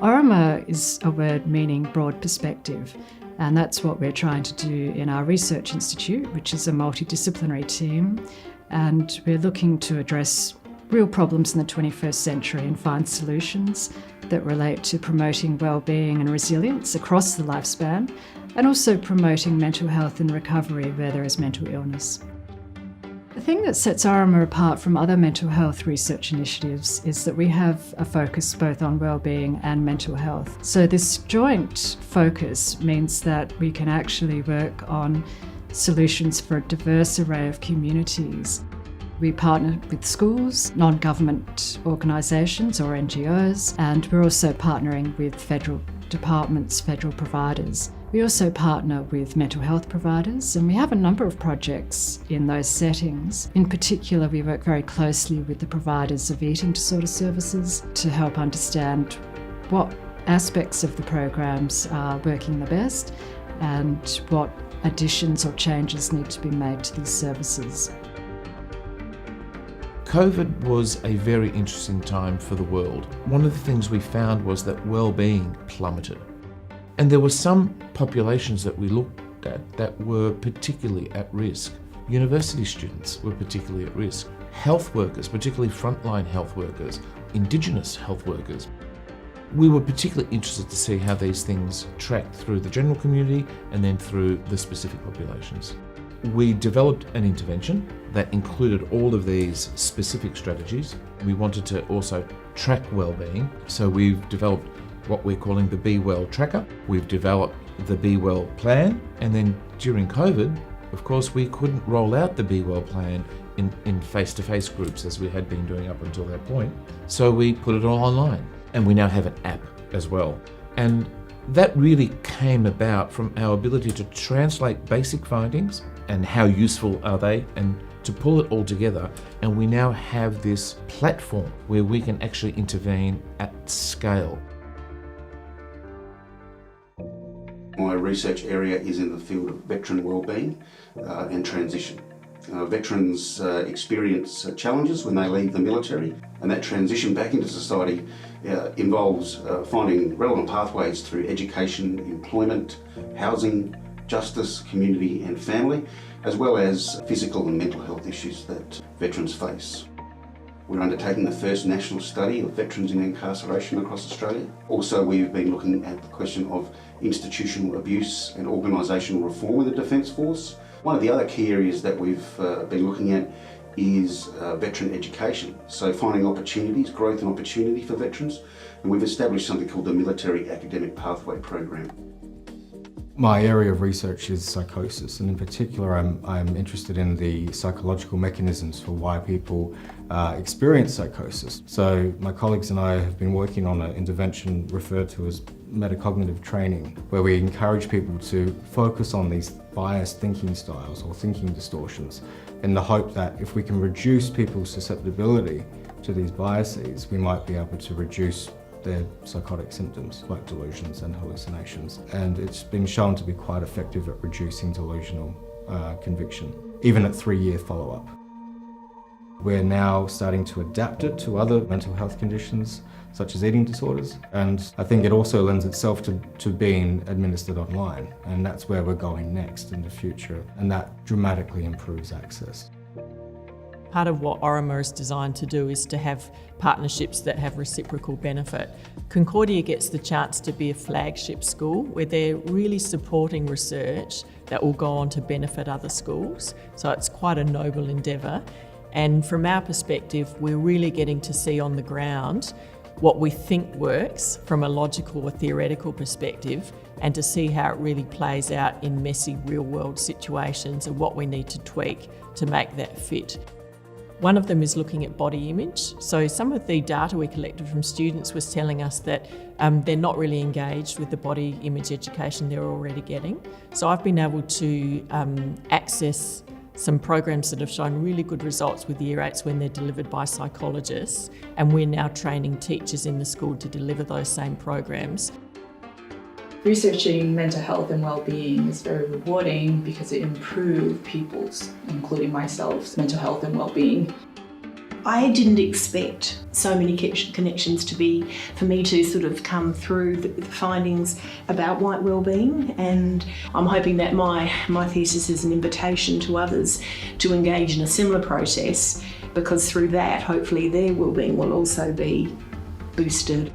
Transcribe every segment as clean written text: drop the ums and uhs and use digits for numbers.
Órama is a word meaning broad perspective, and that's what we're trying to do in our research institute, which is a multidisciplinary team, and we're looking to address real problems in the 21st century and find solutions that relate to promoting wellbeing and resilience across the lifespan, and also promoting mental health and recovery where there is mental illness. The thing that sets Órama apart from other mental health research initiatives is that we have a focus both on wellbeing and mental health. So this joint focus means that we can actually work on solutions for a diverse array of communities. We partner with schools, non-government organisations or NGOs, and we're also partnering with federal departments, federal providers. We also partner with mental health providers, and we have a number of projects in those settings. In particular, we work very closely with the providers of eating disorder services to help understand what aspects of the programs are working the best and what additions or changes need to be made to these services. COVID was a very interesting time for the world. One of the things we found was that well-being plummeted. And there were some populations that we looked at that were particularly at risk. University students were particularly at risk. Health workers, particularly frontline health workers, Indigenous health workers. We were particularly interested to see how these things tracked through the general community and then through the specific populations. We developed an intervention that included all of these specific strategies. We wanted to also track wellbeing, so we've developed what we're calling the Be Well Tracker. We've developed the Be Well Plan, and then during COVID, of course, we couldn't roll out the Be Well Plan in face-to-face groups as we had been doing up until that point. So we put it all online, and we now have an app as well. And that really came about from our ability to translate basic findings and how useful are they, and to pull it all together. And we now have this platform where we can actually intervene at scale. My research area is in the field of veteran wellbeing and transition. Veterans experience challenges when they leave the military, and that transition back into society involves finding relevant pathways through education, employment, housing, justice, community and family, as well as physical and mental health issues that veterans face. We're undertaking the first national study of veterans in incarceration across Australia. Also, we've been looking at the question of institutional abuse and organisational reform in the Defence Force. One of the other key areas that we've been looking at is veteran education. So finding opportunities, growth and opportunity for veterans. And we've established something called the Military Academic Pathway Program. My area of research is psychosis, and in particular I'm interested in the psychological mechanisms for why people experience psychosis. So my colleagues and I have been working on an intervention referred to as metacognitive training, where we encourage people to focus on these biased thinking styles or thinking distortions in the hope that if we can reduce people's susceptibility to these biases, we might be able to reduce their psychotic symptoms like delusions and hallucinations. And it's been shown to be quite effective at reducing delusional conviction, even at 3-year follow-up. We're now starting to adapt it to other mental health conditions, such as eating disorders. And I think it also lends itself to being administered online. And that's where we're going next in the future. And that dramatically improves access. Part of what Órama is designed to do is to have partnerships that have reciprocal benefit. Concordia gets the chance to be a flagship school where they're really supporting research that will go on to benefit other schools. So it's quite a noble endeavour. And from our perspective, we're really getting to see on the ground what we think works from a logical or theoretical perspective, and to see how it really plays out in messy real-world situations and what we need to tweak to make that fit. One of them is looking at body image. So some of the data we collected from students was telling us that they're not really engaged with the body image education they're already getting. So I've been able to access some programs that have shown really good results with Year 8s when they're delivered by psychologists, and we're now training teachers in the school to deliver those same programs. Researching mental health and well-being is very rewarding because it improves people's, including myself, mental health and well-being. I didn't expect so many connections for me to sort of come through the findings about white wellbeing, and I'm hoping that my thesis is an invitation to others to engage in a similar process, because through that hopefully their wellbeing will also be boosted.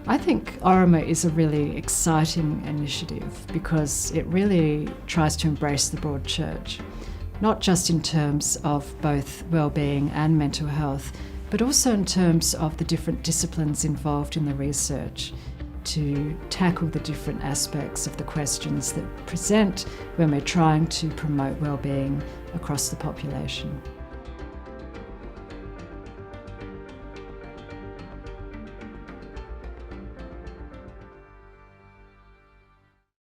I think Órama is a really exciting initiative because it really tries to embrace the broad church, not just in terms of both wellbeing and mental health, but also in terms of the different disciplines involved in the research to tackle the different aspects of the questions that present when we're trying to promote wellbeing across the population.